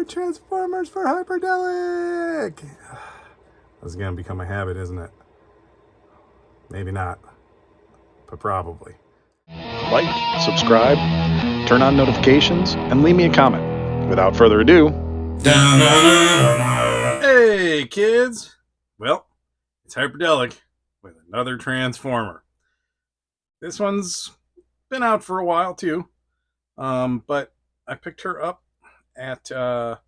more Transformers for Hyperdellic! This is going to become a habit, isn't it? Maybe not, but probably. Like, subscribe, turn on notifications, and leave me a comment. Without further ado... Hey, kids! Well, it's Hyperdellic with another Transformer. This one's been out for a while, too. But I picked her up at the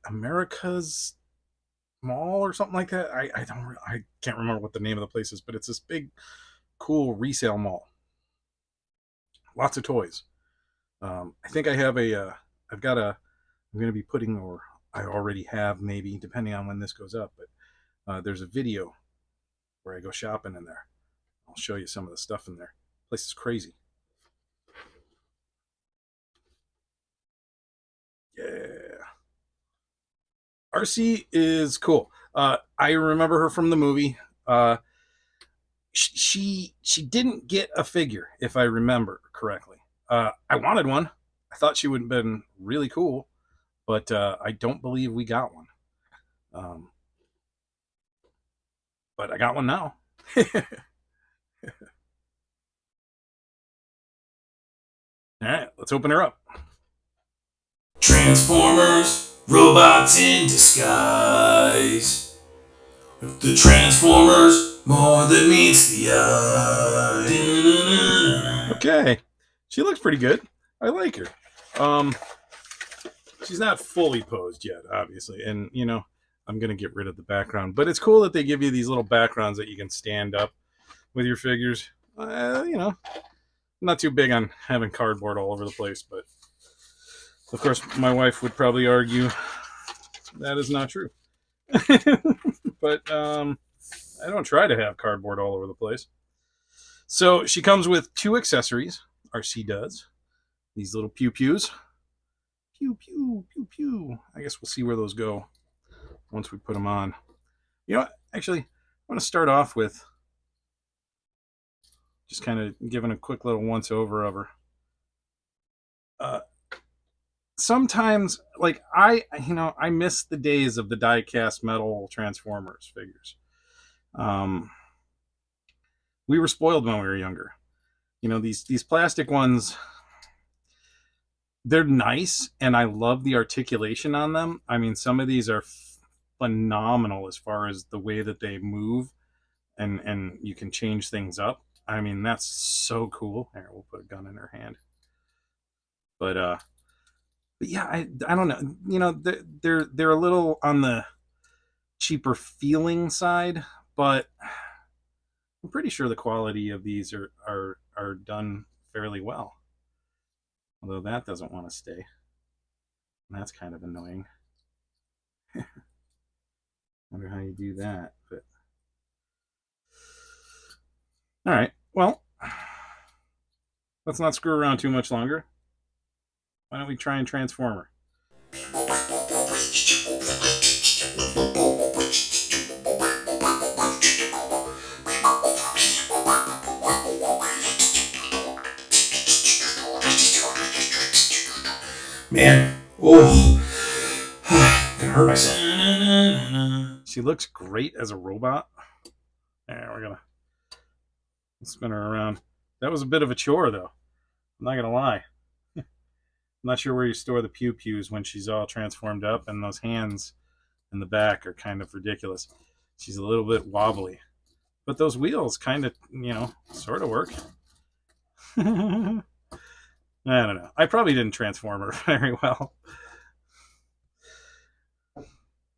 America's Mall or something like that. I can't remember what the name of the place is, but it's this big, cool resale mall. Lots of toys. I think I have I'm going to be putting, or I already have maybe, depending on when this goes up, but there's a video where I go shopping in there. I'll show you some of the stuff in there. The place is crazy. Yeah. Arcee is cool. I remember her from the movie. She didn't get a figure, if I remember correctly. I wanted one. I thought she would have been really cool, but I don't believe we got one. But I got one now. All right, let's open her up. Transformers, robots in disguise. The Transformers, more than meets the eye. Okay, she looks pretty good. I like her. She's not fully posed yet, obviously, and you know I'm gonna get rid of the background, but it's cool that they give you these little backgrounds that you can stand up with your figures. You know, I'm not too big on having cardboard all over the place, but of course my wife would probably argue that is not true. But I don't try to have cardboard all over the place. So she comes with 2 accessories. Arcee does. These little pew-pews. Pew, pew, pew, pew. I guess we'll see where those go once we put them on. You know what? Actually, I want to start off with just kind of giving a quick little once-over of her. Sometimes, like, I miss the days of the die-cast metal Transformers figures. We were spoiled when we were younger. You know, these plastic ones, they're nice, and I love the articulation on them. I mean, some of these are phenomenal as far as the way that they move, and you can change things up. I mean, that's so cool. Here, we'll put a gun in her hand. But yeah, I don't know. You know, they're a little on the cheaper feeling side, but I'm pretty sure the quality of these are done fairly well. Although that doesn't want to stay. And that's kind of annoying. Wonder how you do that. But all right. Well, let's not screw around too much longer. Why don't we try and transform her? Man, oh, I'm gonna hurt myself. She looks great as a robot. There, we're gonna spin her around. That was a bit of a chore, though. I'm not gonna lie. I'm not sure where you store the pew-pews when she's all transformed up, and those hands in the back are kind of ridiculous. She's a little bit wobbly. But those wheels kind of, you know, sort of work. I don't know. I probably didn't transform her very well.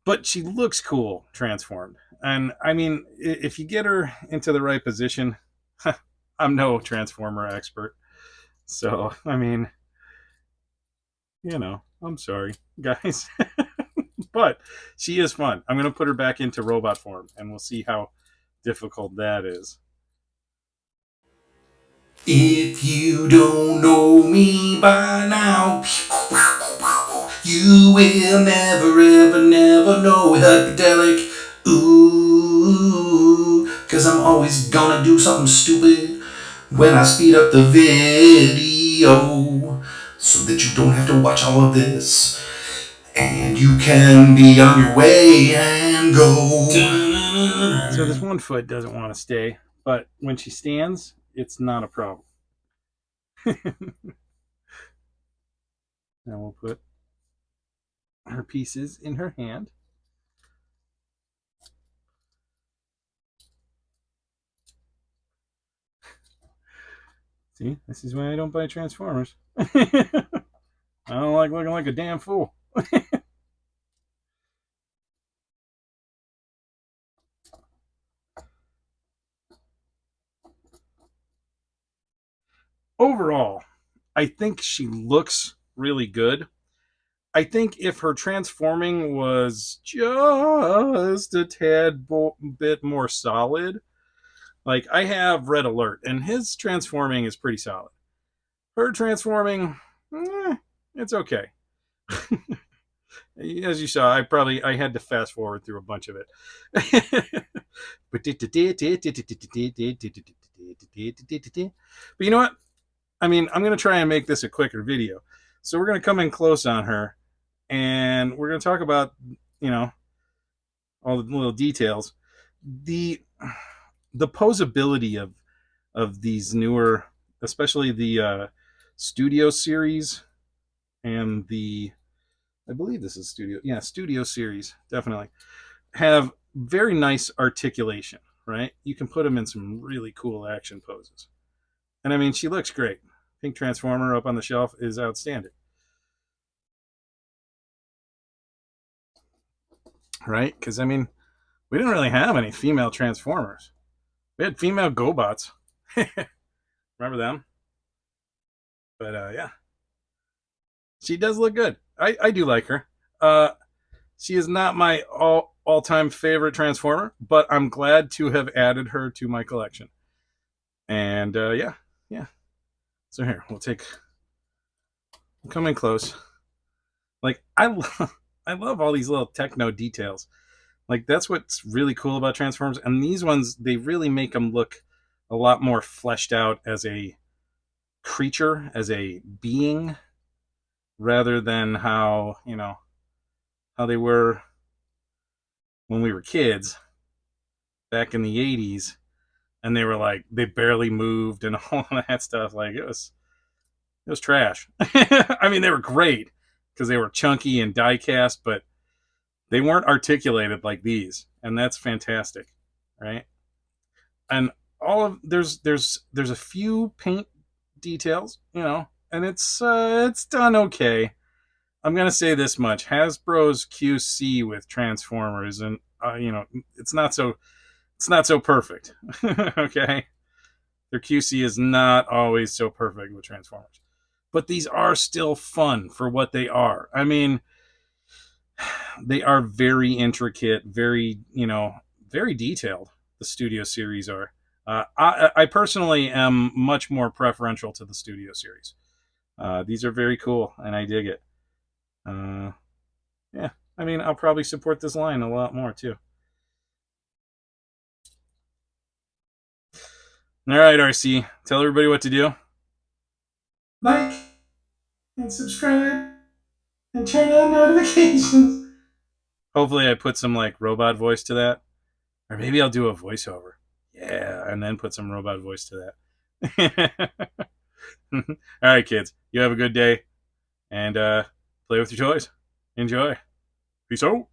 But she looks cool transformed. And, I mean, if you get her into the right position, I'm no Transformer expert. So, I mean, you know, I'm sorry, guys. But she is fun. I'm going to put her back into robot form, and we'll see how difficult that is. If you don't know me by now, you will never, ever, never know Hyperdellic. Ooh, 'cause I'm always gonna do something stupid when I speed up the video, so that you don't have to watch all of this. and you can be on your way and go. So this one foot doesn't want to stay, but when she stands, it's not a problem. Now we'll put her pieces in her hand. See, this is why I don't buy Transformers. I don't like looking like a damn fool. Overall, I think she looks really good. I think if her transforming was just a tad bit more solid, like I have Red Alert, and his transforming is pretty solid. Her transforming, it's okay. As you saw, I had to fast forward through a bunch of it. But you know what? I mean, I'm going to try and make this a quicker video. So we're going to come in close on her, and we're going to talk about, all the little details. The posability of these newer, especially the Studio series and I believe this is Studio series, definitely, have very nice articulation, right? You can put them in some really cool action poses. And I mean, she looks great. Pink Transformer up on the shelf is outstanding. Right? Because, I mean, we didn't really have any female Transformers. We had female GoBots. Remember them? But, yeah. She does look good. I do like her. She is not my all-time favorite Transformer, but I'm glad to have added her to my collection. And, yeah. So here, we'll come in close. Like, I love all these little techno details. Like, that's what's really cool about Transformers. And these ones, they really make them look a lot more fleshed out as a creature, as a being, rather than how they were when we were kids back in the 80s, and they were like, they barely moved and all that stuff. Like, it was trash. I mean, they were great because they were chunky and die cast, but they weren't articulated like these, and that's fantastic, right? And there's a few paint details, and it's done okay. I'm gonna say this much: Hasbro's QC with Transformers, and it's not so perfect. Okay, their QC is not always so perfect with Transformers, but these are still fun for what they are. I mean, they are very intricate, very very detailed. The Studio series are. I personally am much more preferential to the Studio series. These are very cool, and I dig it. Yeah, I mean, I'll probably support this line a lot more too. All right, Arcee, tell everybody what to do. Like and subscribe and turn on notifications. Hopefully, I put some like robot voice to that, or maybe I'll do a voiceover. Yeah, and then put some robot voice to that. All right, kids, you have a good day, and play with your toys. Enjoy. Peace out.